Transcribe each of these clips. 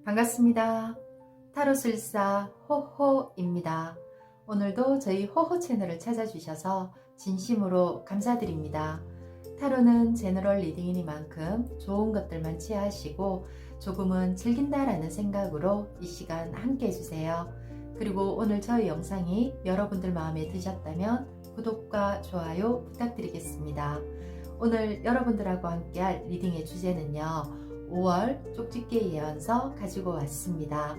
반갑습니다. 타로술사 호호입니다. 오늘도 저희 호호 채널을 찾아주셔서 진심으로 감사드립니다. 타로는 제너럴 리딩이니만큼 좋은 것들만 취하시고 조금은 즐긴다라는 생각으로 이 시간 함께 해주세요. 그리고 오늘 저희 영상이 여러분들 마음에 드셨다면 구독과 좋아요 부탁드리겠습니다. 오늘 여러분들하고 함께할 리딩의 주제는요, 5월 쪽집게 예언서 가지고 왔습니다.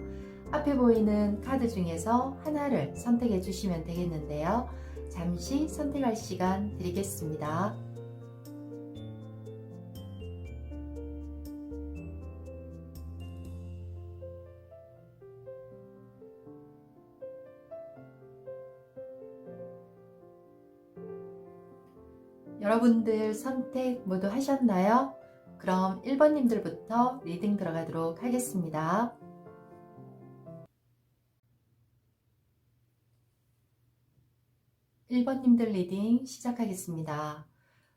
앞에 보이는 카드 중에서 하나를 선택해 주시면 되겠는데요. 잠시 선택할 시간 드리겠습니다. 여러분들 선택 모두 하셨나요? 그럼 1번님들부터 리딩 들어가도록 하겠습니다. 1번님들 리딩 시작하겠습니다.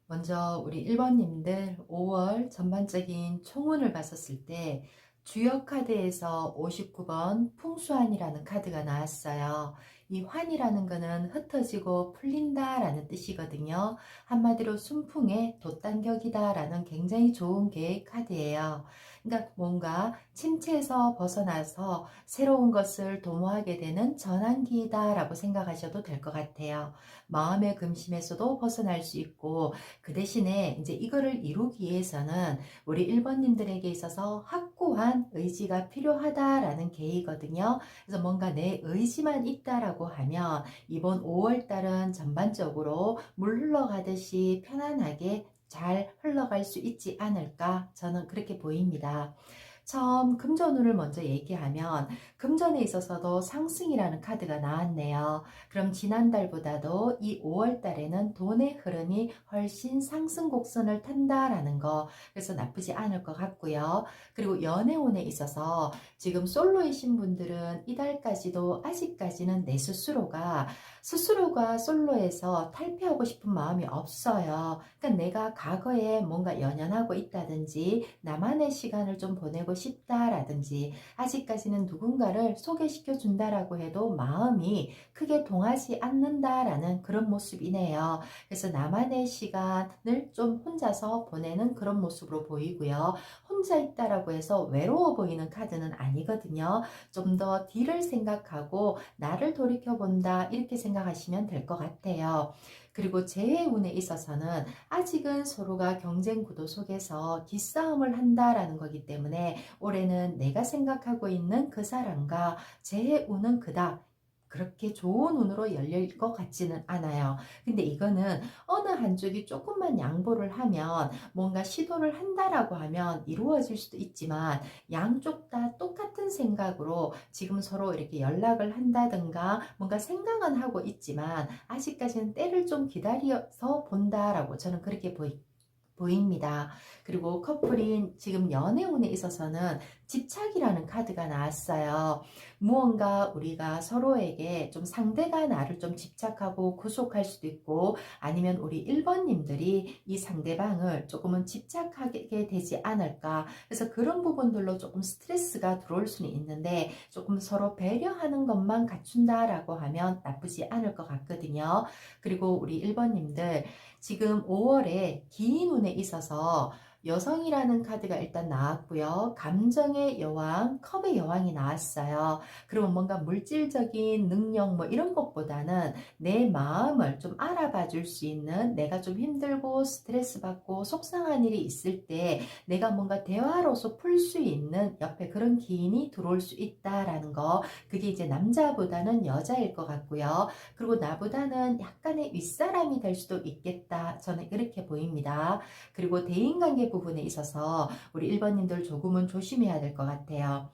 먼저 우리 1번님들 5월 전반적인 총운을 봤었을 때 주역 카드에서 59번 풍수환이라는 카드가 나왔어요. 이 환이라는 거는 흩어지고 풀린다 라는 뜻이거든요. 한마디로 순풍의 돛단격이다 라는 굉장히 좋은 계획 카드예요. 그러니까 뭔가 침체에서 벗어나서 새로운 것을 도모하게 되는 전환기이다 라고 생각하셔도 될 것 같아요. 마음의 금심에서도 벗어날 수 있고, 그 대신에 이제 이거를 이루기 위해서는 우리 1번님들에게 있어서 확고한 의지가 필요하다라는 계획이거든요. 그래서 뭔가 내 의지만 있다라고 하면 이번 5월달은 전반적으로 물 흘러가듯이 편안하게 잘 흘러갈 수 있지 않을까, 저는 그렇게 보입니다. 처음 금전운을 먼저 얘기하면 금전에 있어서도 상승이라는 카드가 나왔네요. 그럼 지난달보다도 이 5월 달에는 돈의 흐름이 훨씬 상승 곡선을 탄다라는 거, 그래서 나쁘지 않을 것 같고요. 그리고 연애운에 있어서 지금 솔로이신 분들은 이달까지도 아직까지는 내 스스로가 솔로에서 탈피하고 싶은 마음이 없어요. 그러니까 내가 과거에 뭔가 연연하고 있다든지 나만의 시간을 좀 보내고 싶다라든지 아직까지는 누군가를 소개시켜 준다라고 해도 마음이 크게 동하지 않는다라는 그런 모습이네요. 그래서 나만의 시간을 좀 혼자서 보내는 그런 모습으로 보이고요. 혼자 있다라고 해서 외로워 보이는 카드는 아니거든요. 좀 더 뒤를 생각하고 나를 돌이켜본다, 이렇게 생각하시면 될 것 같아요. 그리고 재회운에 있어서는 아직은 서로가 경쟁 구도 속에서 기싸움을 한다라는 거기 때문에 올해는 내가 생각하고 있는 그 사람과 재회운은 그닥 그렇게 좋은 운으로 열릴 것 같지는 않아요. 근데 이거는 어느 한쪽이 조금만 양보를 하면, 뭔가 시도를 한다라고 하면 이루어질 수도 있지만, 양쪽 다 똑같은 생각으로 지금 서로 이렇게 연락을 한다든가 뭔가 생각은 하고 있지만 아직까지는 때를 좀 기다려서 본다라고 저는 그렇게 보입니다. 그리고 커플인 지금 연애운에 있어서는 집착이라는 카드가 나왔어요. 무언가 우리가 서로에게 좀 상대가 나를 좀 집착하고 구속할 수도 있고, 아니면 우리 1번님들이 이 상대방을 조금은 집착하게 되지 않을까. 그래서 그런 부분들로 조금 스트레스가 들어올 수는 있는데, 조금 서로 배려하는 것만 갖춘다라고 하면 나쁘지 않을 것 같거든요. 그리고 우리 1번님들 지금 5월에 긴 운에 있어서 여성이라는 카드가 일단 나왔고요. 감정의 여왕, 컵의 여왕이 나왔어요. 그리고 뭔가 물질적인 능력 뭐 이런 것보다는 내 마음을 좀 알아봐 줄 수 있는, 내가 좀 힘들고 스트레스 받고 속상한 일이 있을 때 내가 뭔가 대화로서 풀 수 있는 옆에 그런 기인이 들어올 수 있다라는 거, 그게 이제 남자보다는 여자일 것 같고요. 그리고 나보다는 약간의 윗사람이 될 수도 있겠다, 저는 이렇게 보입니다. 그리고 대인관계 부분에 있어서 우리 1번님들 조금은 조심해야 될 것 같아요.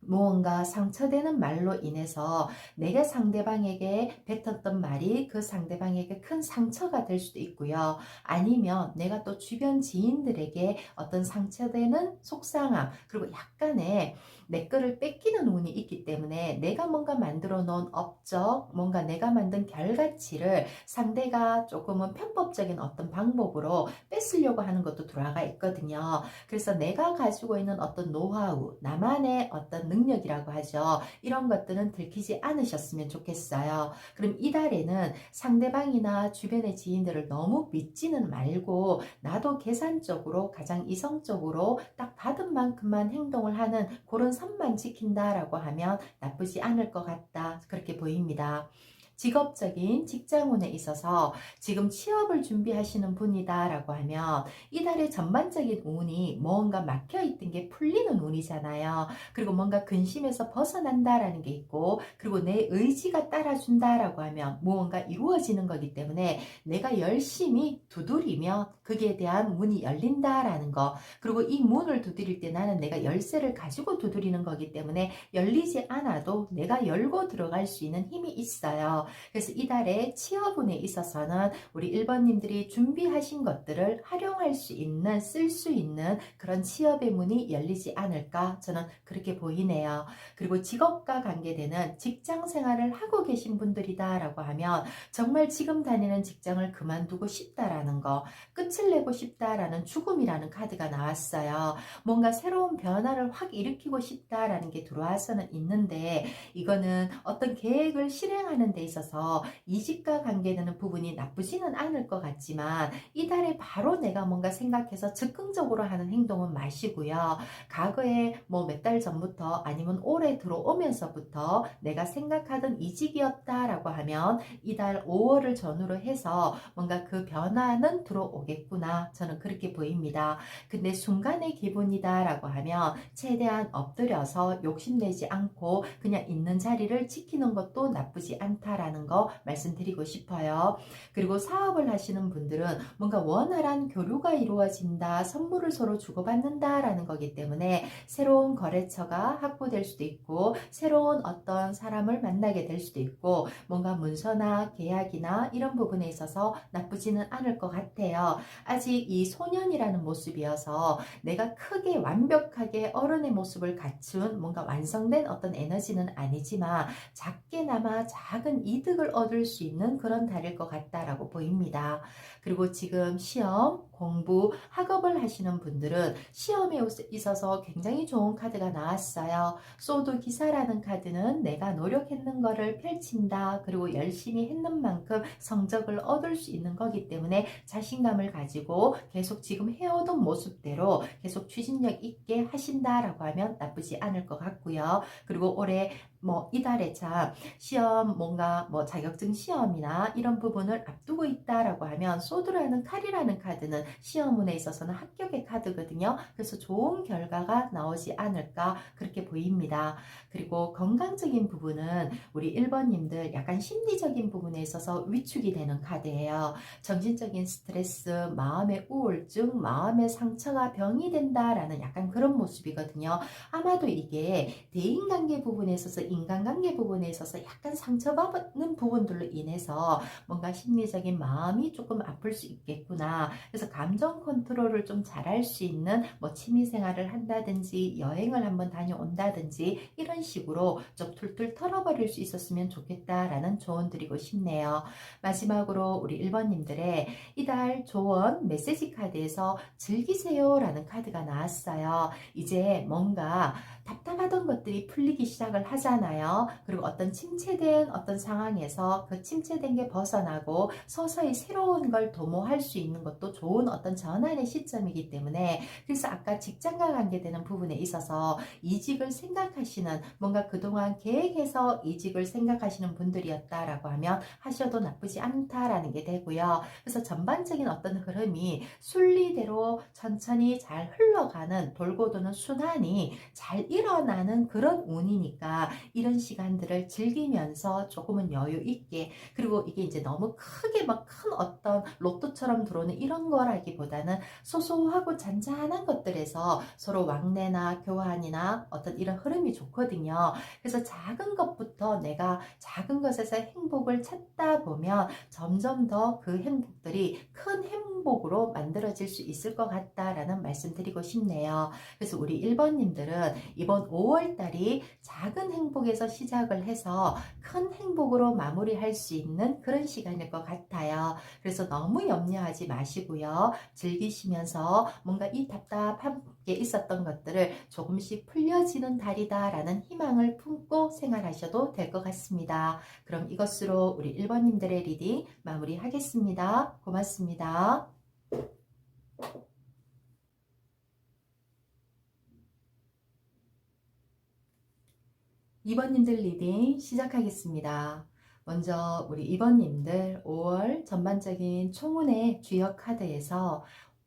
무언가 상처되는 말로 인해서 내가 상대방에게 뱉었던 말이 그 상대방에게 큰 상처가 될 수도 있고요. 아니면 내가 또 주변 지인들에게 어떤 상처되는 속상함, 그리고 약간의 내 거를 뺏기는 운이 있기 때문에 내가 뭔가 만들어 놓은 업적, 뭔가 내가 만든 결과치를 상대가 조금은 편법적인 어떤 방법으로 뺏으려고 하는 것도 들어가 있거든요. 그래서 내가 가지고 있는 어떤 노하우, 나만의 어떤 능력이라고 하죠. 이런 것들은 들키지 않으셨으면 좋겠어요. 그럼 이달에는 상대방이나 주변의 지인들을 너무 믿지는 말고 나도 계산적으로 가장 이성적으로 딱 받은 만큼만 행동을 하는 그런 선만 지킨다라고 하면 나쁘지 않을 것 같다. 그렇게 보입니다. 직업적인 직장운에 있어서 지금 취업을 준비하시는 분이다 라고 하면 이달의 전반적인 운이 뭔가 막혀있던 게 풀리는 운이잖아요. 그리고 뭔가 근심에서 벗어난다라는 게 있고, 그리고 내 의지가 따라준다라고 하면 무언가 이루어지는 거기 때문에 내가 열심히 두드리면 그에 대한 문이 열린다라는 거, 그리고 이 문을 두드릴 때 나는 내가 열쇠를 가지고 두드리는 거기 때문에 열리지 않아도 내가 열고 들어갈 수 있는 힘이 있어요. 그래서 이달의 취업운에 있어서는 우리 1번님들이 준비하신 것들을 활용할 수 있는, 쓸 수 있는 그런 취업의 문이 열리지 않을까 저는 그렇게 보이네요. 그리고 직업과 관계되는 직장 생활을 하고 계신 분들이다 라고 하면 정말 지금 다니는 직장을 그만두고 싶다라는 거, 끝을 내고 싶다라는 죽음이라는 카드가 나왔어요. 뭔가 새로운 변화를 확 일으키고 싶다라는 게 들어와서는 있는데, 이거는 어떤 계획을 실행하는 데 있어서 이직과 관계되는 부분이 나쁘지는 않을 것 같지만 이달에 바로 내가 뭔가 생각해서 즉흥적으로 하는 행동은 마시고요. 과거에 뭐 몇 달 전부터 아니면 올해 들어오면서부터 내가 생각하던 이직이었다라고 하면 이달 5월을 전후로 해서 뭔가 그 변화는 들어오겠구나 저는 그렇게 보입니다. 근데 순간의 기분이다 라고 하면 최대한 엎드려서 욕심내지 않고 그냥 있는 자리를 지키는 것도 나쁘지 않다라는 거 말씀드리고 싶어요. 그리고 사업을 하시는 분들은 뭔가 원활한 교류가 이루어진다, 선물을 서로 주고받는다라는 거기 때문에 새로운 거래처가 확보될 수도 있고 새로운 어떤 사람을 만나게 될 수도 있고 뭔가 문서나 계약이나 이런 부분에 있어서 나쁘지는 않을 것 같아요. 아직 이 소년이라는 모습이어서 내가 크게 완벽하게 어른의 모습을 갖춘 뭔가 완성된 어떤 에너지는 아니지만 작게나마 작은 이득을 얻을 수 있는 그런 달일 것 같다라고 보입니다. 그리고 지금 시험, 공부, 학업을 하시는 분들은 시험에 있어서 굉장히 좋은 카드가 나왔어요. 소드 기사라는 카드는 내가 노력했는 거를 펼친다. 그리고 열심히 했는 만큼 성적을 얻을 수 있는 거기 때문에 자신감을 가지고 계속 지금 해오던 모습대로 계속 추진력 있게 하신다라고 하면 나쁘지 않을 것 같고요. 그리고 올해 뭐 이달에 참 시험 뭔가 뭐 자격증 시험이나 이런 부분을 앞두고 있다라고 하면 소드라는 칼이라는 카드는 시험운에 있어서는 합격의 카드거든요. 그래서 좋은 결과가 나오지 않을까 그렇게 보입니다. 그리고 건강적인 부분은 우리 1번님들 약간 심리적인 부분에 있어서 위축이 되는 카드예요. 정신적인 스트레스, 마음의 우울증, 마음의 상처가 병이 된다라는 약간 그런 모습이거든요. 아마도 이게 대인관계 부분에 있어서 인간관계 부분에 있어서 약간 상처받는 부분들로 인해서 뭔가 심리적인 마음이 조금 아플 수 있겠구나. 그래서 감정 컨트롤을 좀 잘할 수 있는 뭐 취미생활을 한다든지 여행을 한번 다녀온다든지 이런 식으로 좀 툴툴 털어버릴 수 있었으면 좋겠다라는 조언 드리고 싶네요. 마지막으로 우리 1번님들의 이달 조언 메시지 카드에서 즐기세요 라는 카드가 나왔어요. 이제 뭔가 답답하던 것들이 풀리기 시작을 하잖아요. 그리고 어떤 침체된 어떤 상황에서 그 침체된 게 벗어나고 서서히 새로운 걸 도모할 수 있는 것도 좋은 어떤 전환의 시점이기 때문에, 그래서 아까 직장과 관계되는 부분에 있어서 이직을 생각하시는, 뭔가 그동안 계획해서 이직을 생각하시는 분들이었다라고 하면 하셔도 나쁘지 않다라는 게 되고요. 그래서 전반적인 어떤 흐름이 순리대로 천천히 잘 흘러가는, 돌고 도는 순환이 잘 일어나는 그런 운이니까 이런 시간들을 즐기면서 조금은 여유 있게, 그리고 이게 이제 너무 크게 막 큰 어떤 로또처럼 들어오는 이런 거라기보다는 소소하고 잔잔한 것들에서 서로 왕래나 교환이나 어떤 이런 흐름이 좋거든요. 그래서 작은 것부터 내가 작은 것에서 행복을 찾다 보면 점점 더 그 행복들이 큰 행복으로 만들어질 수 있을 것 같다라는 말씀 드리고 싶네요. 그래서 우리 1번님들은 이번 5월 달이 작은 행복에서 시작을 해서 큰 행복으로 마무리할 수 있는 그런 시간일 것 같아요. 그래서 너무 염려하지 마시고요. 즐기시면서 뭔가 이 답답함께 있었던 것들을 조금씩 풀려지는 달이다라는 희망을 품고 생활하셔도 될 것 같습니다. 그럼 이것으로 우리 1번님들의 리딩 마무리하겠습니다. 고맙습니다. 2번님들 리딩 시작하겠습니다. 먼저 우리 2번님들 5월 전반적인 총운의 주요 카드에서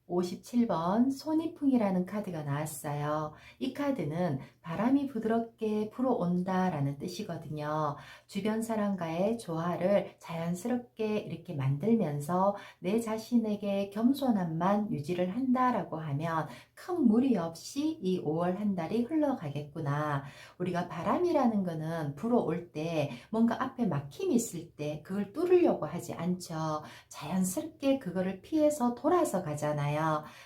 57번 손이풍이라는 카드가 나왔어요. 이 카드는 바람이 부드럽게 불어온다 라는 뜻이거든요. 주변 사람과의 조화를 자연스럽게 이렇게 만들면서 내 자신에게 겸손함만 유지를 한다라고 하면 큰 무리 없이 이 5월 한 달이 흘러가겠구나. 우리가 바람이라는 거는 불어올 때 뭔가 앞에 막힘이 있을 때 그걸 뚫으려고 하지 않죠. 자연스럽게 그거를 피해서 돌아서 가잖아요.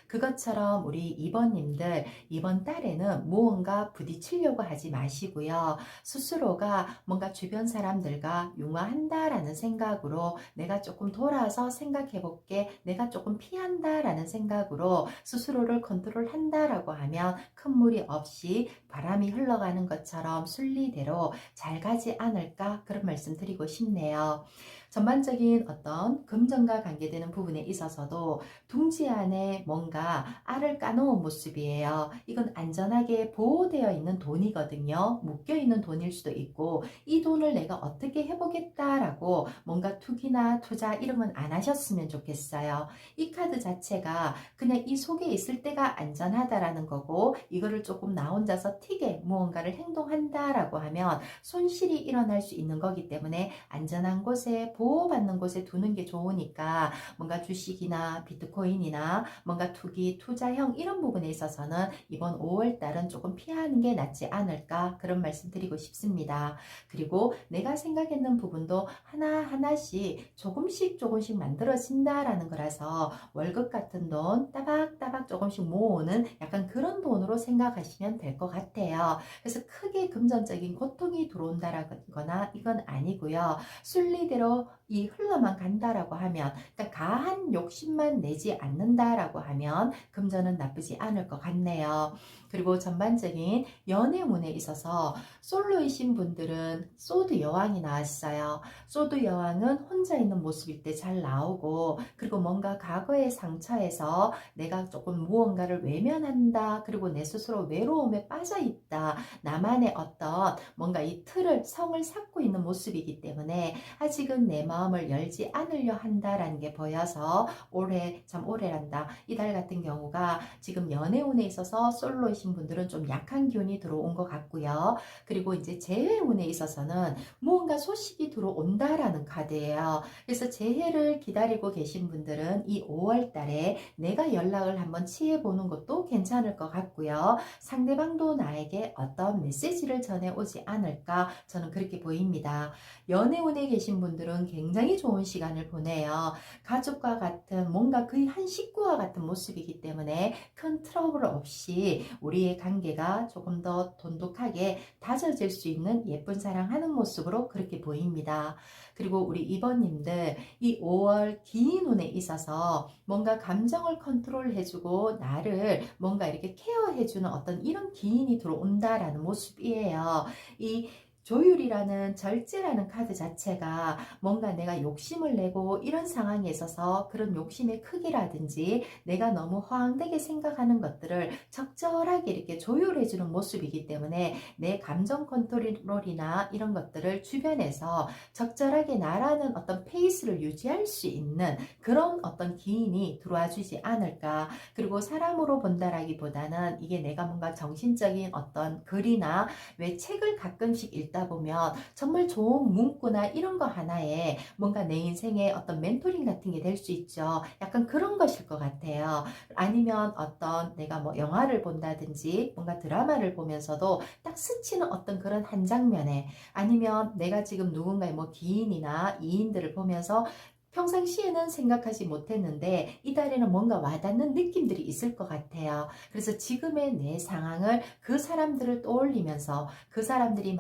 그것처럼 우리 2번님들 이번 달에는 무언가 부딪히려고 하지 마시고요. 스스로가 뭔가 주변 사람들과 융화한다라는 생각으로 내가 조금 돌아서 생각해 볼게, 내가 조금 피한다라는 생각으로 스스로를 컨트롤한다라고 하면 큰 무리 없이 바람이 흘러가는 것처럼 순리대로 잘 가지 않을까, 그런 말씀 드리고 싶네요. 전반적인 어떤 금전과 관계되는 부분에 있어서도 둥지 안에 뭔가 알을 까놓은 모습이에요. 이건 안전하게 보호되어 있는 돈이거든요. 묶여있는 돈일 수도 있고, 이 돈을 내가 어떻게 해보겠다라고 뭔가 투기나 투자 이런 건 안 하셨으면 좋겠어요. 이 카드 자체가 그냥 이 속에 있을 때가 안전하다라는 거고, 이거를 조금 나 혼자서 튀게 무언가를 행동한다라고 하면 손실이 일어날 수 있는 거기 때문에 안전한 곳에, 보호받는 곳에 두는 게 좋으니까 뭔가 주식이나 비트코인이나 뭔가 투기, 투자형 이런 부분에 있어서는 이번 5월 달은 조금 피하는 게 낫지 않을까, 그런 말씀 드리고 싶습니다. 그리고 내가 생각했는 부분도 하나하나씩 조금씩 만들어진다라는 거라서 월급 같은 돈 따박따박 조금씩 모으는 약간 그런 돈으로 생각하시면 될 것 같아요. 그래서 크게 금전적인 고통이 들어온다거나 이건 아니고요. 순리대로 이 흘러만 간다라고 하면, 그러니까 가한 욕심만 내지 않는다라고 하면 금전은 나쁘지 않을 것 같네요. 그리고 전반적인 연애운에 있어서 솔로이신 분들은 소드 여왕이 나왔어요. 소드 여왕은 혼자 있는 모습일 때 잘 나오고, 그리고 뭔가 과거의 상처에서 내가 조금 무언가를 외면한다, 그리고 내 스스로 외로움에 빠져 있다, 나만의 어떤 뭔가 이 틀을, 성을 쌓고 있는 모습이기 때문에 아직은 내 마음을 열지 않으려 한다라는 게 보여서 올해, 참 올해란다, 이달 같은 경우가 지금 연애운에 있어서 솔로이신 분들은 좀 약한 기운이 들어온 것 같고요. 그리고 이제 재회운에 있어서는 무언가 소식이 들어온다라는 카드예요. 그래서 재회를 기다리고 계신 분들은 이 5월 달에 내가 연락을 한번 취해보는 것도 괜찮을 것 같고요. 상대방도 나에게 어떤 메시지를 전해오지 않을까, 저는 그렇게 보입니다. 연애운에 계신 분들은 굉장히 좋은 시간을 보내요. 가족과 같은, 뭔가 거의 한 식구와 같은 모습이기 때문에 큰 트러블 없이 우리의 관계가 조금 더 돈독하게 다져질 수 있는 예쁜 사랑하는 모습으로 그렇게 보입니다. 그리고 우리 2번님들 이 5월 긴 운에 있어서 뭔가 감정을 컨트롤해주고 나를 뭔가 이렇게 케어해주는 어떤 이런 기인이 들어온다라는 모습이에요. 이 조율이라는, 절제라는 카드 자체가 뭔가 내가 욕심을 내고 이런 상황에 있어서 그런 욕심의 크기라든지 내가 너무 허황되게 생각하는 것들을 적절하게 이렇게 조율해주는 모습이기 때문에 내 감정 컨트롤이나 이런 것들을 주변에서 적절하게 나라는 어떤 페이스를 유지할 수 있는 그런 어떤 기인이 들어와 주지 않을까. 그리고 사람으로 본다라기보다는 이게 내가 뭔가 정신적인 어떤 글이나, 왜 책을 가끔씩 읽다 있다 보면 정말 좋은 문구나 이런 거 하나에 뭔가 내 인생의 어떤 멘토링 같은 게 될 수 있죠. 약간 그런 것일 것 같아요. 아니면 어떤 내가 뭐 영화를 본다든지 뭔가 드라마를 보면서도 딱 스치는 어떤 그런 한 장면에, 아니면 내가 지금 누군가의 뭐 기인이나 이인들을 보면서 평상시에는 생각하지 못했는데 이달에는 뭔가 와닿는 느낌들이 있을 것 같아요. 그래서 지금의 내 상황을 그 사람들을 떠올리면서 그 사람들이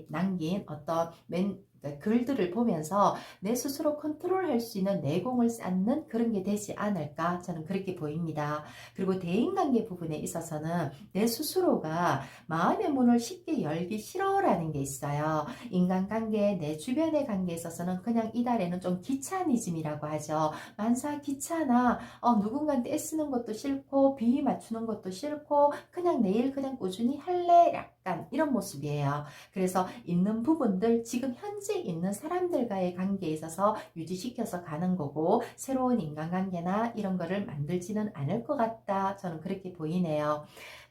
남긴 어떤 그러니까 글들을 보면서 내 스스로 컨트롤할 수 있는 내공을 쌓는 그런 게 되지 않을까, 저는 그렇게 보입니다. 그리고 대인관계 부분에 있어서는 내 스스로가 마음의 문을 쉽게 열기 싫어라는 게 있어요. 인간관계, 내 주변의 관계에 있어서는 그냥 이달에는 좀 귀차니즘이라고 하죠. 만사 귀찮아. 누군가한테 애쓰는 것도 싫고 비위 맞추는 것도 싫고 그냥 내일 그냥 꾸준히 할래, 약간 이런 모습이에요. 그래서 있는 부분들, 지금 현재 있는 사람들과의 관계에 있어서 유지시켜서 가는 거고, 새로운 인간관계나 이런 거를 만들지는 않을 것 같다, 저는 그렇게 보이네요.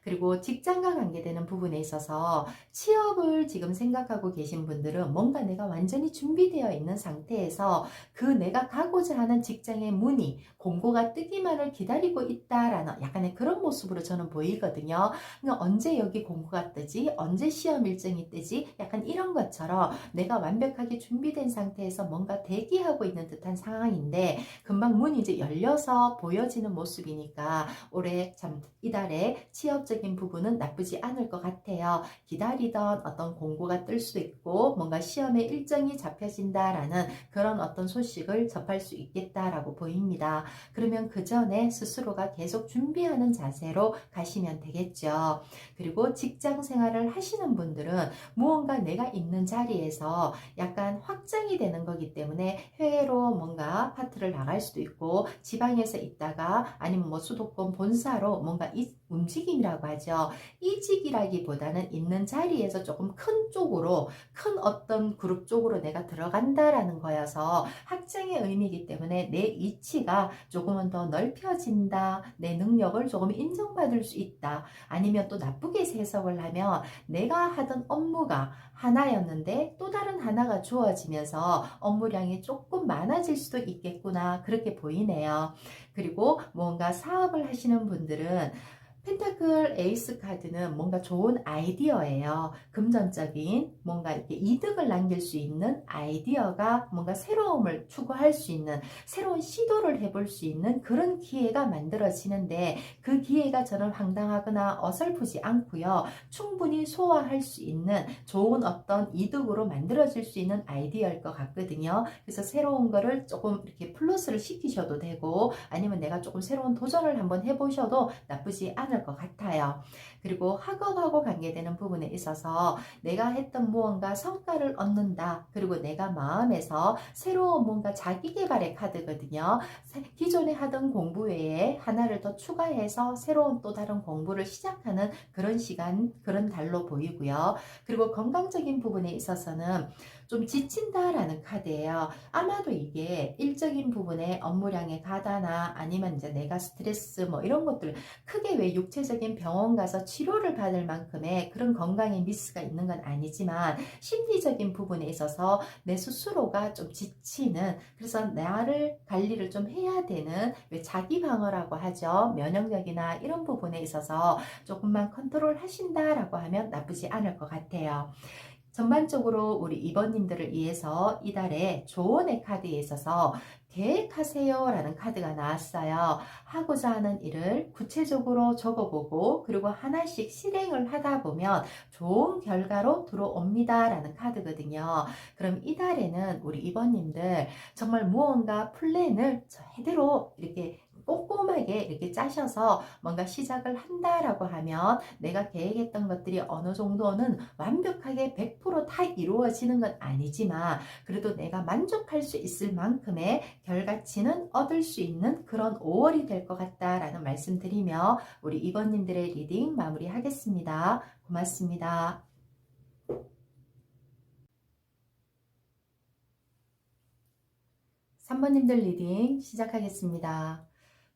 그리고 직장과 관계되는 부분에 있어서 취업을 지금 생각하고 계신 분들은 뭔가 내가 완전히 준비되어 있는 상태에서 그 내가 가고자 하는 직장의 문의, 공고가 뜨기만을 기다리고 있다라는 약간의 그런 모습으로 저는 보이거든요. 그러니까 언제 여기 공고가 뜨지? 언제 시험 일정이 뜨지? 약간 이런 것처럼 내가 완벽하게 준비된 상태에서 뭔가 대기하고 있는 듯한 상황인데 금방 문이 이제 열려서 보여지는 모습이니까 올해 참 이달에 취업적인 부분은 나쁘지 않을 것 같아요. 기다리던 어떤 공고가 뜰 수도 있고 뭔가 시험의 일정이 잡혀진다라는 그런 어떤 소식을 접할 수 있겠다라고 보입니다. 그러면 그 전에 스스로가 계속 준비하는 자세로 가시면 되겠죠. 그리고 직장 생활을 하시는 분들은 무언가 내가 있는 자리에서 약간 확장이 되는 거기 때문에 해외로 뭔가 파트를 나갈 수도 있고, 지방에서 있다가 아니면 뭐 수도권 본사로 뭔가 움직임이라고 하죠. 이직이라기보다는 있는 자리에서 조금 큰 쪽으로, 큰 어떤 그룹 쪽으로 내가 들어간다라는 거여서 확장의 의미이기 때문에 내 이치가 조금은 더 넓혀진다, 내 능력을 조금 인정받을 수 있다. 아니면 또 나쁘게 해석을 하면 내가 하던 업무가 하나였는데 또 다른 하나가 주어지면서 업무량이 조금 많아질 수도 있겠구나, 그렇게 보이네요. 그리고 뭔가 사업을 하시는 분들은 펜타클 에이스 카드는 뭔가 좋은 아이디어예요. 금전적인 뭔가 이렇게 이득을 남길 수 있는 아이디어가 뭔가 새로움을 추구할 수 있는, 새로운 시도를 해볼 수 있는 그런 기회가 만들어지는데, 그 기회가 저는 황당하거나 어설프지 않고요. 충분히 소화할 수 있는 좋은 어떤 이득으로 만들어질 수 있는 아이디어일 것 같거든요. 그래서 새로운 거를 조금 이렇게 플러스를 시키셔도 되고, 아니면 내가 조금 새로운 도전을 한번 해보셔도 나쁘지 않을 것 같아요. 그리고 학업하고 관계되는 부분에 있어서 내가 했던 무언가 성과를 얻는다. 그리고 내가 마음에서 새로운 뭔가 자기계발의 카드거든요. 기존에 하던 공부 외에 하나를 더 추가해서 새로운 또 다른 공부를 시작하는 그런 시간, 그런 달로 보이고요. 그리고 건강적인 부분에 있어서는 좀 지친다라는 카드예요. 아마도 이게 일적인 부분에 업무량의 가다나 아니면 이제 내가 스트레스 뭐 이런 것들, 크게 왜 육체적인 병원 가서 치료를 받을 만큼의 그런 건강의 미스가 있는 건 아니지만 심리적인 부분에 있어서 내 스스로가 좀 지치는, 그래서 나를 관리를 좀 해야 되는, 왜 자기 방어라고 하죠. 면역력이나 이런 부분에 있어서 조금만 컨트롤 하신다라고 하면 나쁘지 않을 것 같아요. 전반적으로 우리 이번님들을 위해서 이달에 조언의 카드에 있어서 계획하세요 라는 카드가 나왔어요. 하고자 하는 일을 구체적으로 적어보고 그리고 하나씩 실행을 하다 보면 좋은 결과로 들어옵니다 라는 카드거든요. 그럼 이달에는 우리 이번님들 정말 무언가 플랜을 제대로 이렇게 꼼꼼하게 이렇게 짜셔서 뭔가 시작을 한다라고 하면 내가 계획했던 것들이 어느 정도는 완벽하게 100%다 이루어지는 건 아니지만 그래도 내가 만족할 수 있을 만큼의 결과치는 얻을 수 있는 그런 5월이 될 것 같다라는 말씀드리며 우리 이번님들의 리딩 마무리하겠습니다. 고맙습니다. 3번님들 리딩 시작하겠습니다.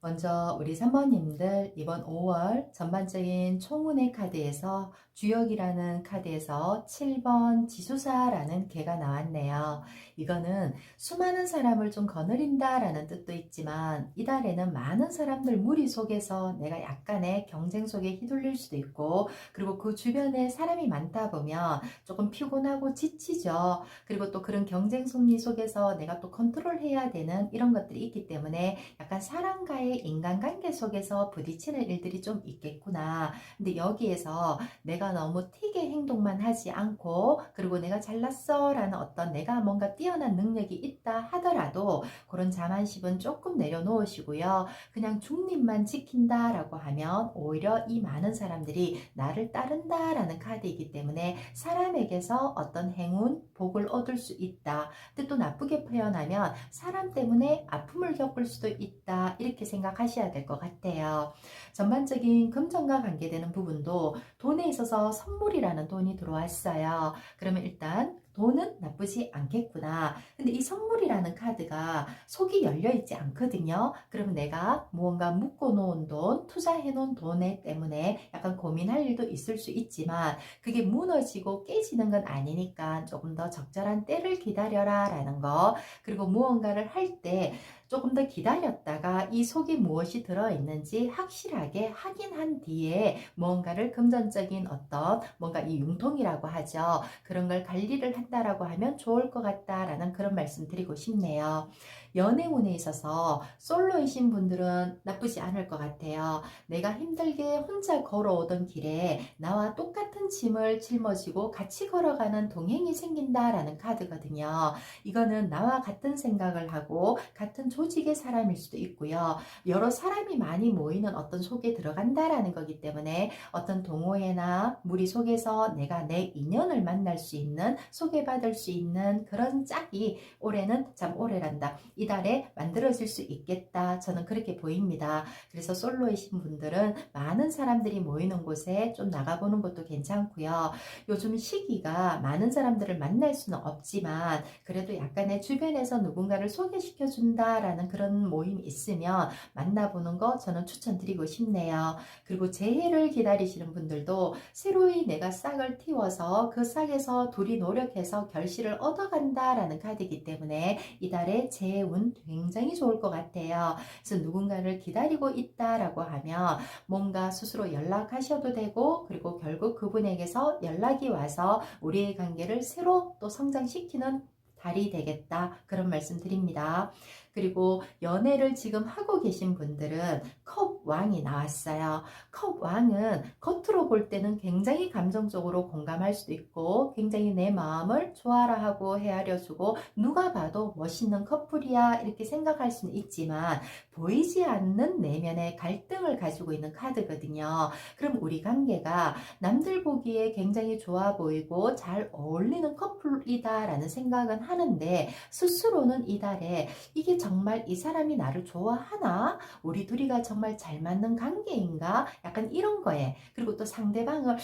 먼저 우리 3번님들 이번 5월 전반적인 총운의 카드에서 주역이라는 카드에서 7번 지수사라는 개가 나왔네요. 이거는 수많은 사람을 좀 거느린다라는 뜻도 있지만 이달에는 많은 사람들 무리 속에서 내가 약간의 경쟁 속에 휘둘릴 수도 있고, 그리고 그 주변에 사람이 많다 보면 조금 피곤하고 지치죠. 그리고 또 그런 경쟁 심리 속에서 내가 또 컨트롤해야 되는 이런 것들이 있기 때문에 약간 사람과의 인간관계 속에서 부딪히는 일들이 좀 있겠구나. 근데 여기에서 내가 너무 튀게 행동만 하지 않고, 그리고 내가 잘났어 라는 어떤 내가 뭔가 뛰어난 능력이 있다 하더라도 그런 자만심은 조금 내려놓으시고요. 그냥 중립만 지킨다 라고 하면 오히려 이 많은 사람들이 나를 따른다 라는 카드이기 때문에 사람에게서 어떤 행운, 복을 얻을 수 있다. 근데 또 나쁘게 표현하면 사람 때문에 아픔을 겪을 수도 있다, 이렇게 생각하셔야 될 것 같아요. 전반적인 금전과 관계되는 부분도 돈에 있어서 선물이라는 돈이 들어왔어요. 그러면 일단 돈은 나쁘지 않겠구나. 근데 이 선물이라는 카드가 속이 열려있지 않거든요. 그러면 내가 무언가 묶어놓은 돈, 투자해놓은 돈에 때문에 약간 고민할 일도 있을 수 있지만 그게 무너지고 깨지는 건 아니니까 조금 더 적절한 때를 기다려라 라는 거. 그리고 무언가를 할 때 조금 더 기다렸다가 이 속에 무엇이 들어있는지 확실하게 확인한 뒤에 무언가를 금전적인 어떤 뭔가 이 융통이라고 하죠. 그런 걸 관리를 한다라고 하면 좋을 것 같다라는 그런 말씀 드리고 싶네요. 연애운에 있어서 솔로이신 분들은 나쁘지 않을 것 같아요. 내가 힘들게 혼자 걸어오던 길에 나와 똑같은 짐을 짊어지고 같이 걸어가는 동행이 생긴다라는 카드거든요. 이거는 나와 같은 생각을 하고 같은 조직의 사람일 수도 있고요. 여러 사람이 많이 모이는 어떤 속에 들어간다라는 거기 때문에 어떤 동호회나 무리 속에서 내가 내 인연을 만날 수 있는, 소개받을 수 있는 그런 짝이 올해는 참 올해란다, 이달에 만들어질 수 있겠다, 저는 그렇게 보입니다. 그래서 솔로이신 분들은 많은 사람들이 모이는 곳에 좀 나가보는 것도 괜찮고요. 요즘 시기가 많은 사람들을 만날 수는 없지만 그래도 약간의 주변에서 누군가를 소개시켜 준다라는 그런 모임이 있으면 만나보는 거 저는 추천드리고 싶네요. 그리고 재해를 기다리시는 분들도 새로이 내가 싹을 틔워서 그 싹에서 둘이 노력해서 결실을 얻어간다라는 카드이기 때문에 이달의 재해운 굉장히 좋을 것 같아요. 그래서 누군가를 기다리고 있다라고 하면 뭔가 스스로 연락하셔도 되고, 그리고 결국 그분에게서 연락이 와서 우리의 관계를 새로 또 성장시키는 달이 되겠다, 그런 말씀 드립니다. 그리고 연애를 지금 하고 계신 분들은 컵 왕이 나왔어요. 컵 왕은 겉으로 볼 때는 굉장히 감정적으로 공감할 수도 있고 굉장히 내 마음을 좋아라 하고 헤아려주고 누가 봐도 멋있는 커플이야 이렇게 생각할 수는 있지만 보이지 않는 내면의 갈등을 가지고 있는 카드거든요. 그럼 우리 관계가 남들 보기에 굉장히 좋아 보이고 잘 어울리는 커플이다 라는 생각은 하는데 스스로는 이달에 이게 정말 이 사람이 나를 좋아하나? 우리 둘이가 정말 잘 맞는 관계인가? 약간 이런 거에, 그리고 또 상대방을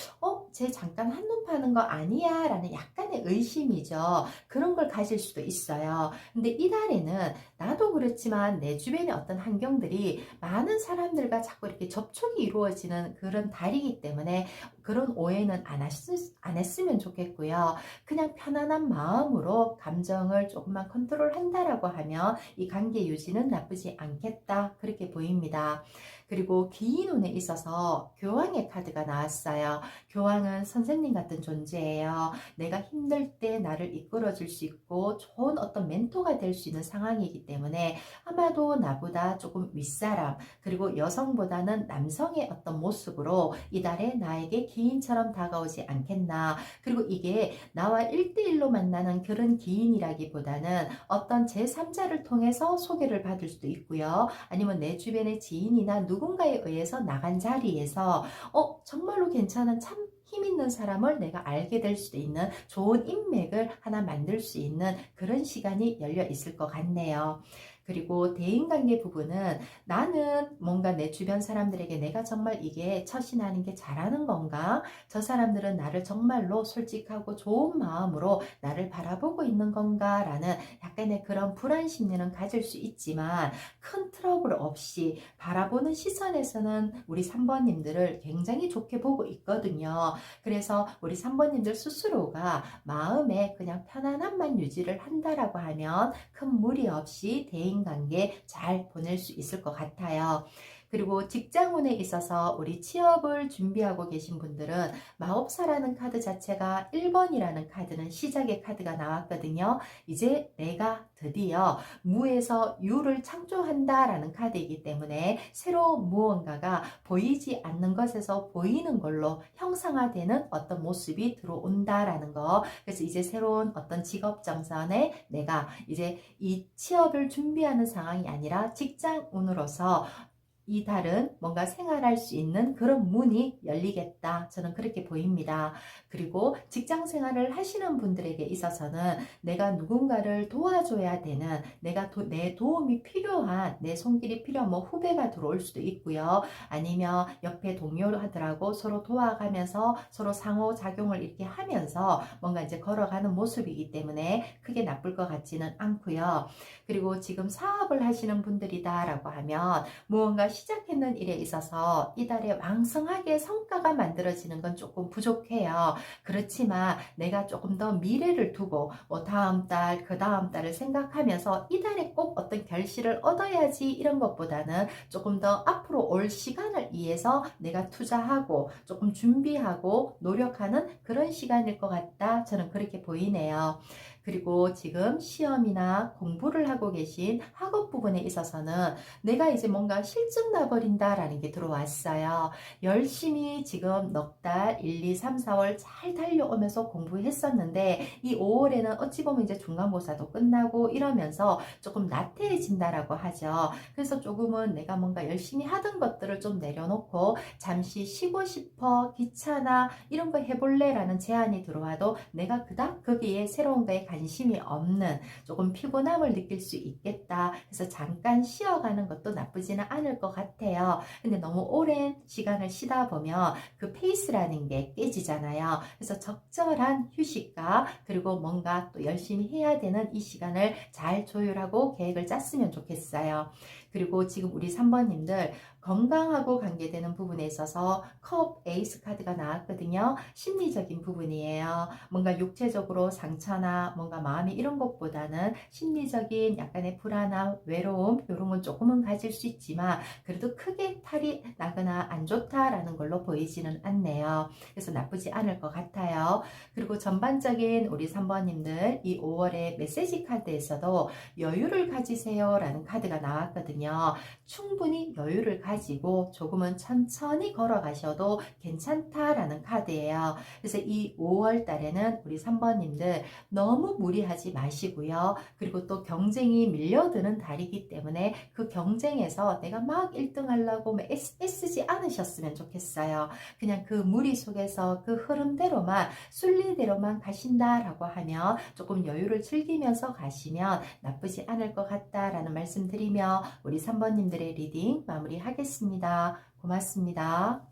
쟤 잠깐 한눈 파는 거 아니야? 라는 약간의 의심이죠. 그런 걸 가질 수도 있어요. 근데 이달에는 나도 그렇지만 내 주변의 어떤 환경들이 많은 사람들과 자꾸 이렇게 접촉이 이루어지는 그런 달이기 때문에 그런 오해는 안 했으면 좋겠고요. 그냥 편안한 마음으로 감정을 조금만 컨트롤 한다라고 하면 이 관계 유지는 나쁘지 않겠다, 그렇게 보입니다. 그리고 기인운에 있어서 교황의 카드가 나왔어요. 교황은 선생님 같은 존재예요. 내가 힘들 때 나를 이끌어 줄 수 있고 좋은 어떤 멘토가 될 수 있는 상황이기 때문에 아마도 나보다 조금 윗사람, 그리고 여성보다는 남성의 어떤 모습으로 이달에 나에게 기인처럼 다가오지 않겠나. 그리고 이게 나와 1대1로 만나는 그런 기인이라기보다는 어떤 제3자를 통해서 소개를 받을 수도 있고요. 아니면 내 주변의 지인이나 누군가에 의해서 나간 자리에서 정말로 괜찮은 참 힘 있는 사람을 내가 알게 될 수도 있는 좋은 인맥을 하나 만들 수 있는 그런 시간이 열려 있을 것 같네요. 그리고 대인관계 부분은 나는 뭔가 내 주변 사람들에게 내가 정말 이게 처신하는 게 잘하는 건가? 저 사람들은 나를 정말로 솔직하고 좋은 마음으로 나를 바라보고 있는 건가? 라는 약간의 그런 불안 심리는 가질 수 있지만 큰 트러블 없이 바라보는 시선에서는 우리 3번님들을 굉장히 좋게 보고 있거든요. 그래서 우리 3번님들 스스로가 마음에 그냥 편안함만 유지를 한다라고 하면 큰 무리 없이 대인관계 잘 보낼 수 있을 것 같아요. 그리고 직장운에 있어서 우리 취업을 준비하고 계신 분들은 마법사라는 카드 자체가 1번이라는 카드는 시작의 카드가 나왔거든요. 이제 내가 드디어 무에서 유를 창조한다라는 카드이기 때문에 새로운 무언가가 보이지 않는 것에서 보이는 걸로 형상화되는 어떤 모습이 들어온다라는 거. 그래서 이제 새로운 어떤 직업 정선에 내가 이제 이 취업을 준비하는 상황이 아니라 직장운으로서 이 달은 뭔가 생활할 수 있는 그런 문이 열리겠다. 저는 그렇게 보입니다. 그리고 직장 생활을 하시는 분들에게 있어서는 내가 누군가를 도와줘야 되는, 내 도움이 필요한, 내 손길이 필요한 뭐 후배가 들어올 수도 있고요. 아니면 옆에 동료들하고 서로 도와가면서 서로 상호작용을 이렇게 하면서 뭔가 이제 걸어가는 모습이기 때문에 크게 나쁠 것 같지는 않고요. 그리고 지금 사업을 하시는 분들이다라고 하면 무언가 시작했는 일에 있어서 이달에 왕성하게 성과가 만들어지는 건 조금 부족해요. 그렇지만 내가 조금 더 미래를 두고 뭐 다음 달, 그 다음 달을 생각하면서 이달에 꼭 어떤 결실을 얻어야지 이런 것보다는 조금 더 앞으로 올 시간을 위해서 내가 투자하고 조금 준비하고 노력하는 그런 시간일 것 같다. 저는 그렇게 보이네요. 그리고 지금 시험이나 공부를 하고 계신 학업 부분에 있어서는 내가 이제 뭔가 실증 나버린다라는 게 들어왔어요. 열심히 지금 넉 달, 1, 2, 3, 4월 잘 달려오면서 공부했었는데 이 5월에는 어찌 보면 이제 중간고사도 끝나고 이러면서 조금 나태해진다라고 하죠. 그래서 조금은 내가 뭔가 열심히 하던 것들을 좀 내려놓고 잠시 쉬고 싶어, 귀찮아, 이런 거 해볼래? 라는 제안이 들어와도 내가 그닥 거기에 새로운 거에 관심이 없는 조금 피곤함을 느낄 수 있겠다. 그래서 잠깐 쉬어가는 것도 나쁘지는 않을 것 같아요. 근데 너무 오랜 시간을 쉬다 보면 그 페이스라는 게 깨지잖아요. 그래서 적절한 휴식과 그리고 뭔가 또 열심히 해야 되는 이 시간을 잘 조율하고 계획을 짰으면 좋겠어요. 그리고 지금 우리 3번님들 건강하고 관계되는 부분에 있어서 컵 에이스 카드가 나왔거든요. 심리적인 부분이에요. 뭔가 육체적으로 상처나 뭔가 마음이 이런 것보다는 심리적인 약간의 불안함, 외로움 이런 건 조금은 가질 수 있지만 그래도 크게 탈이 나거나 안 좋다라는 걸로 보이지는 않네요. 그래서 나쁘지 않을 것 같아요. 그리고 전반적인 우리 3번님들 이 5월의 메시지 카드에서도 여유를 가지세요 라는 카드가 나왔거든요. 충분히 여유를 가지고 조금은 천천히 걸어가셔도 괜찮다라는 카드예요. 그래서 이 5월 달에는 우리 3번님들 너무 무리하지 마시고요. 그리고 또 경쟁이 밀려드는 달이기 때문에 그 경쟁에서 내가 막 1등 하려고 애쓰지 않으셨으면 좋겠어요. 그냥 그 무리 속에서 그 흐름대로만 순리대로만 가신다라고 하면 조금 여유를 즐기면서 가시면 나쁘지 않을 것 같다라는 말씀 드리며 우리 3번님들의 리딩 마무리하겠습니다. 고맙습니다.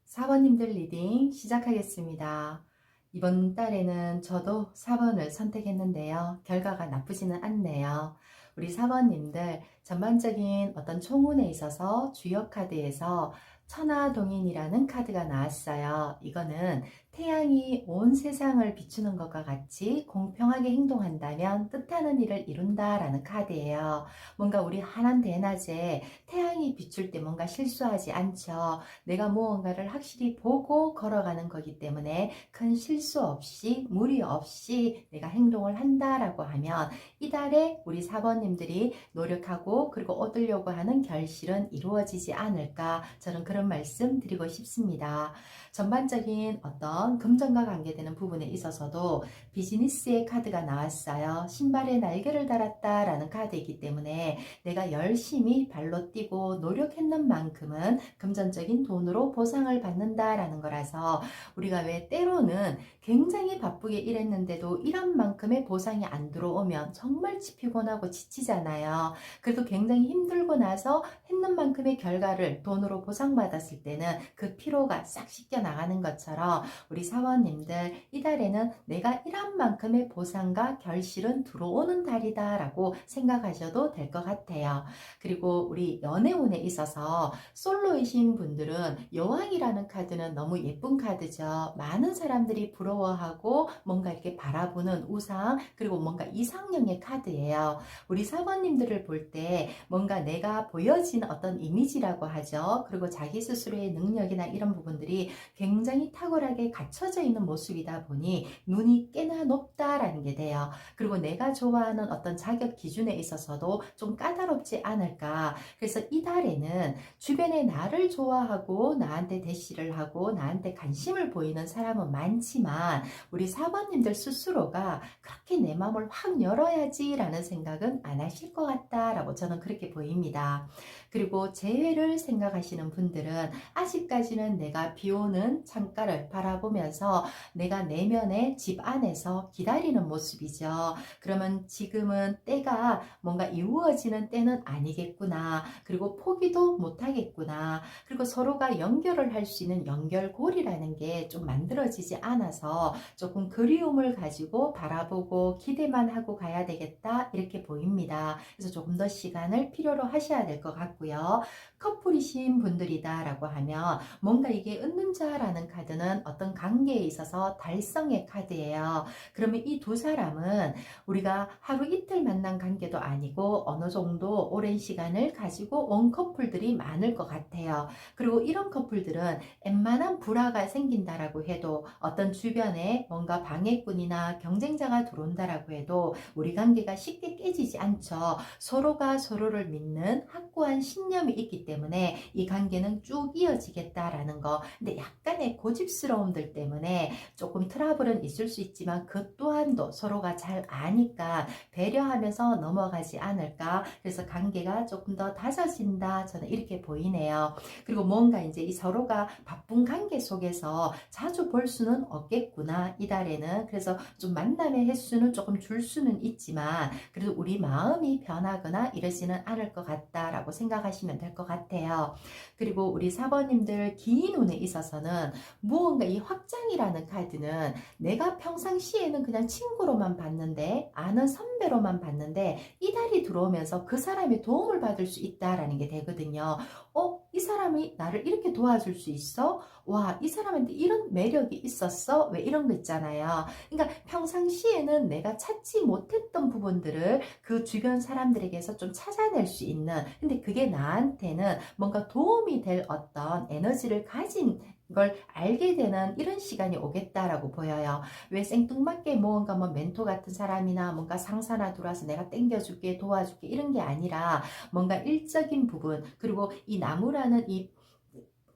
4번님들 리딩 시작하겠습니다. 이번 달에는 저도 4번을 선택했는데요. 결과가 나쁘지는 않네요. 우리 4번님들 전반적인 어떤 총운에 있어서 주요 카드에서 천하동인이라는 카드가 나왔어요. 이거는 태양이 온 세상을 비추는 것과 같이 공평하게 행동한다면 뜻하는 일을 이룬다라는 카드예요. 뭔가 우리 한한 대낮에 태양이 비출 때 뭔가 실수하지 않죠. 내가 무언가를 확실히 보고 걸어가는 거기 때문에 큰 실수 없이 무리 없이 내가 행동을 한다라고 하면 이달에 우리 4번님들이 노력하고 그리고 얻으려고 하는 결실은 이루어지지 않을까 저는 그런 말씀 드리고 싶습니다. 전반적인 어떤 있던 금전과 관계되는 부분에 있어서도 비즈니스의 카드가 나왔어요. 신발에 날개를 달았다라는 카드이기 때문에 내가 열심히 발로 뛰고 노력했는 만큼은 금전적인 돈으로 보상을 받는다라는 거라서 우리가 왜 때로는 굉장히 바쁘게 일했는데도 일한 만큼의 보상이 안 들어오면 정말 피곤하고 지치잖아요. 그래도 굉장히 힘들고 나서 했는 만큼의 결과를 돈으로 보상받았을 때는 그 피로가 싹 씻겨 나가는 것처럼 우리 사원님들 이달에는 내가 일한 만큼의 보상과 결실은 들어오는 달이다 라고 생각하셔도 될 것 같아요. 그리고 우리 연애운에 있어서 솔로이신 분들은 여왕이라는 카드는 너무 예쁜 카드죠. 많은 사람들이 부러워하고 뭔가 이렇게 바라보는 우상, 그리고 뭔가 이상형의 카드예요. 우리 사모님들을 볼 때 뭔가 내가 보여진 어떤 이미지라고 하죠. 그리고 자기 스스로의 능력이나 이런 부분들이 굉장히 탁월하게 갖춰져 있는 모습이다 보니 눈이 꽤나 높다라는 게 돼요. 그리고 내가 좋아하는 어떤 자격 기준에 있어서도 좀 까다롭지 않을까. 그래서 이달에는 주변에 나를 좋아하고 나한테 대시를 하고 나한테 관심을 보이는 사람은 많지만 우리 사모님들 스스로가 그렇게 내 마음을 확 열어야지 라는 생각은 안 하실 것 같다라고 저는 그렇게 보입니다. 그리고 재회를 생각하시는 분들은 아직까지는 내가 비오는 창가를 바라보면서 내가 내면의 집 안에서 기다리는 모습이죠. 그러면 지금은 때가 뭔가 이루어지는 때는 아니겠구나. 그리고 포기도 못하겠구나. 그리고 서로가 연결을 할 수 있는 연결고리라는 게 좀 만들어지지 않아서 조금 그리움을 가지고 바라보고 기대만 하고 가야 되겠다 이렇게 보입니다. 그래서 조금 더 시간을 필요로 하셔야 될 것 같고요. 커플이신 분들이다 라고 하면 뭔가 이게 은둔자라는 카드는 어떤 관계에 있어서 달성의 카드예요. 그러면 이 두 사람은 우리가 하루 이틀 만난 관계도 아니고 어느 정도 오랜 시간을 가지고 온 커플들이 많을 것 같아요. 그리고 이런 커플들은 웬만한 불화가 생긴다라고 해도 어떤 주변에 뭔가 방해꾼이나 경쟁자가 들어온다라고 해도 우리 관계가 쉽게 깨지지 않죠. 서로가 서로를 믿는 확고한 신념이 있기 때문에 이 관계는 쭉 이어지겠다라는 거. 근데 약간의 고집스러움들 때문에 조금 트러블은 있을 수 있지만 그 또한도 서로가 잘 아니까 배려하면서 넘어가지 않을까. 그래서 관계가 조금 더 다져진다. 저는 이렇게 보이네요. 그리고 뭔가 이제 이 서로가 바쁜 관계 속에서 자주 볼 수는 없겠구나 이달에는. 그래서 좀 만남의 횟수는 조금 줄 수는 있지만 그래도 우리 마음이 변하거나 이러지는 않을 것 같다라고 생각하시면 될 것 같아요. 그리고 우리 사번님들 긴 운에 있어서는 무언가 이 확장이라는 카드는 내가 평상시에는 그냥 친구로만 봤는데 아는 선배로만 봤는데 이달이 들어오면서 그 사람의 도움을 받을 수 있다라는 게 되거든요. 이 사람이 나를 이렇게 도와줄 수 있어? 와, 이 사람한테 이런 매력이 있었어? 왜 이런 거 있잖아요. 그러니까 평상시에는 내가 찾지 못했던 부분들을 그 주변 사람들에게서 좀 찾아낼 수 있는, 근데 그게 나한테는 뭔가 도움이 될 어떤 에너지를 가진 걸 알게 되는 이런 시간이 오겠다라고 보여요. 왜 생뚱맞게 뭔가 뭐 멘토 같은 사람이나 뭔가 상사나 들어와서 내가 땡겨줄게 도와줄게 이런 게 아니라 뭔가 일적인 부분, 그리고 이 나무라는 이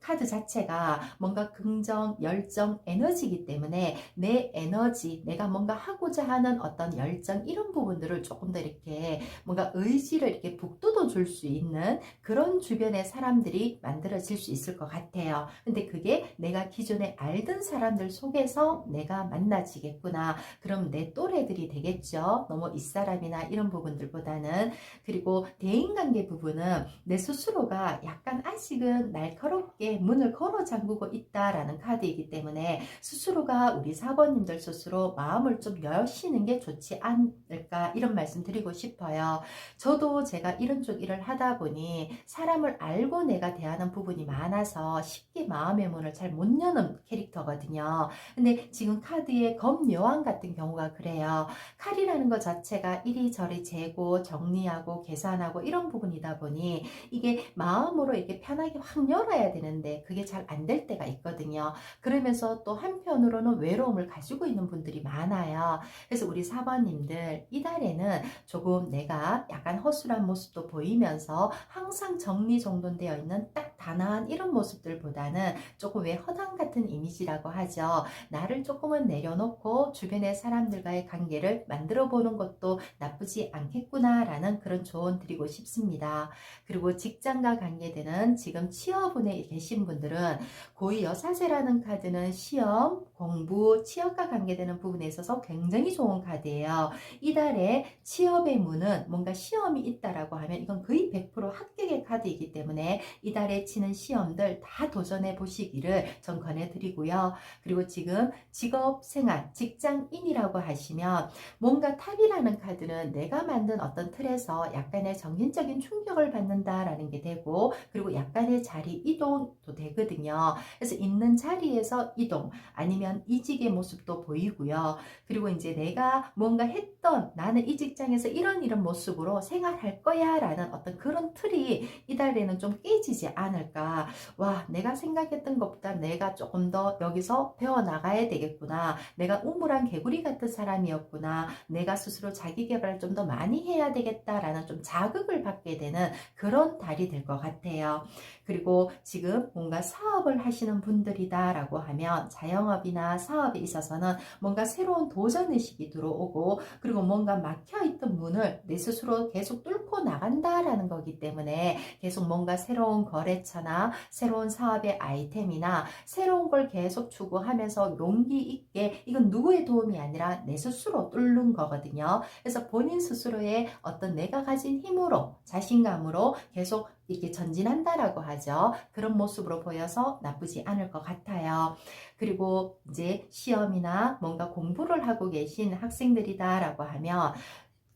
카드 자체가 뭔가 긍정, 열정, 에너지이기 때문에 내 에너지, 내가 뭔가 하고자 하는 어떤 열정 이런 부분들을 조금 더 이렇게 뭔가 의지를 이렇게 북돋워 줄 수 있는 그런 주변의 사람들이 만들어질 수 있을 것 같아요. 근데 그게 내가 기존에 알던 사람들 속에서 내가 만나지겠구나. 그럼 내 또래들이 되겠죠. 너무 윗사람이나 이런 부분들보다는. 그리고 대인관계 부분은 내 스스로가 약간 아직은 날카롭게 문을 걸어 잠그고 있다라는 카드이기 때문에 스스로가 우리 사번님들 스스로 마음을 좀 여시는 게 좋지 않을까 이런 말씀 드리고 싶어요. 저도 제가 이런 쪽 일을 하다 보니 사람을 알고 내가 대하는 부분이 많아서 쉽게 마음의 문을 잘 못 여는 캐릭터거든요. 근데 지금 카드의 검여왕 같은 경우가 그래요. 칼이라는 것 자체가 이리저리 재고 정리하고 계산하고 이런 부분이다 보니 이게 마음으로 이렇게 편하게 확 열어야 되는데 그게 잘 안 될 때가 있거든요. 그러면서 또 한편으로는 외로움을 가지고 있는 분들이 많아요. 그래서 우리 사번님들 이달에는 조금 내가 약간 허술한 모습도 보이면서 항상 정리정돈되어 있는 딱 단아한 이런 모습들보다는 조금 왜 허당 같은 이미지라고 하죠. 나를 조금은 내려놓고 주변의 사람들과의 관계를 만들어 보는 것도 나쁘지 않겠구나라는 그런 조언 드리고 싶습니다. 그리고 직장과 관계되는 지금 취업운에 계신 분들은 고위 여사제라는 카드는 시험, 공부, 취업과 관계되는 부분에 있어서 굉장히 좋은 카드예요. 이달에 취업의 문은 뭔가 시험이 있다라고 하면 이건 거의 100% 합격의 카드이기 때문에 이달에 치는 시험들 다 도전해 보시기를 전 권해드리고요. 그리고 지금 직업생활, 직장인이라고 하시면 뭔가 탑이라는 카드는 내가 만든 어떤 틀에서 약간의 정신적인 충격을 받는다라는 게 되고, 그리고 약간의 자리 이동도 되거든요. 그래서 있는 자리에서 이동, 아니면 이직의 모습도 보이고요. 그리고 이제 내가 뭔가 했던, 나는 이 직장에서 이런 모습으로 생활할 거야 라는 어떤 그런 틀이 이달에는 좀 깨지지 않을까. 와, 내가 생각했던 것보다 내가 조금 더 여기서 배워나가야 되겠구나. 내가 우물한 개구리 같은 사람이었구나. 내가 스스로 자기 개발을 좀 더 많이 해야 되겠다라는 좀 자극을 받게 되는 그런 달이 될 것 같아요. 그리고 지금 뭔가 사업을 하시는 분들이다라고 하면 자영업이나 사업에 있어서는 뭔가 새로운 도전의식이 들어오고, 그리고 뭔가 막혀있던 문을 내 스스로 계속 뚫고 나간다라는 거기 때문에 계속 뭔가 새로운 거래처나 새로운 사업의 아이템이나 새로운 걸 계속 추구하면서 용기 있게, 이건 누구의 도움이 아니라 내 스스로 뚫는 거거든요. 그래서 본인 스스로의 어떤 내가 가진 힘으로, 자신감으로 계속 이렇게 전진한다라고 하죠. 그런 모습으로 보여서 나쁘지 않을 것 같아요. 그리고 이제 시험이나 뭔가 공부를 하고 계신 학생들이다라고 하면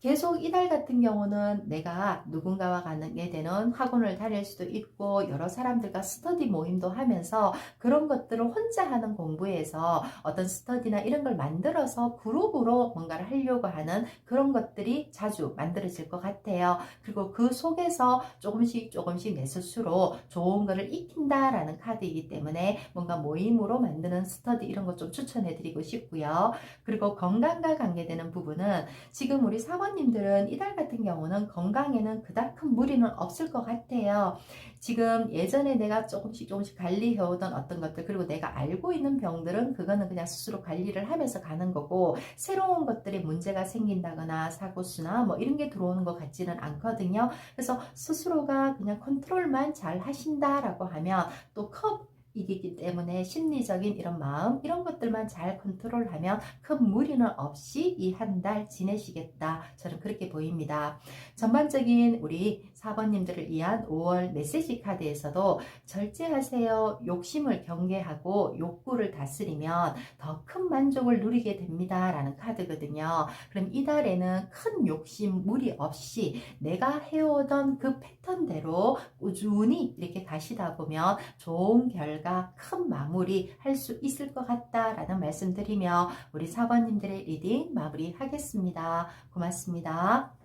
계속 이달 같은 경우는 내가 누군가와 가게 되는 학원을 다닐 수도 있고, 여러 사람들과 스터디 모임도 하면서 그런 것들을 혼자 하는 공부에서 어떤 스터디나 이런 걸 만들어서 그룹으로 뭔가를 하려고 하는 그런 것들이 자주 만들어질 것 같아요. 그리고 그 속에서 조금씩 내 스스로 좋은 거를 익힌다라는 카드이기 때문에 뭔가 모임으로 만드는 스터디 이런 것 좀 추천해 드리고 싶고요. 그리고 건강과 관계되는 부분은 지금 우리 사모님들은 이달 같은 경우는 건강에는 그닥 큰 무리는 없을 것 같아요. 지금 예전에 내가 조금씩 관리해오던 어떤 것들, 그리고 내가 알고 있는 병들은 그거는 그냥 스스로 관리를 하면서 가는 거고, 새로운 것들이 문제가 생긴다거나 사고수나 뭐 이런 게 들어오는 것 같지는 않거든요. 그래서 스스로가 그냥 컨트롤만 잘 하신다라고 하면, 또 이기기 때문에 심리적인 이런 마음, 이런 것들만 잘 컨트롤하면 큰 무리는 없이 이 한 달 지내시겠다, 저는 그렇게 보입니다. 전반적인 우리 4번님들을 위한 5월 메시지 카드에서도 절제하세요, 욕심을 경계하고 욕구를 다스리면 더 큰 만족을 누리게 됩니다 라는 카드거든요. 그럼 이달에는 큰 욕심, 무리 없이 내가 해오던 그 패턴대로 꾸준히 이렇게 가시다 보면 좋은 결과, 큰 마무리 할 수 있을 것 같다라는 말씀 드리며 우리 4번님들의 리딩 마무리하겠습니다. 고맙습니다.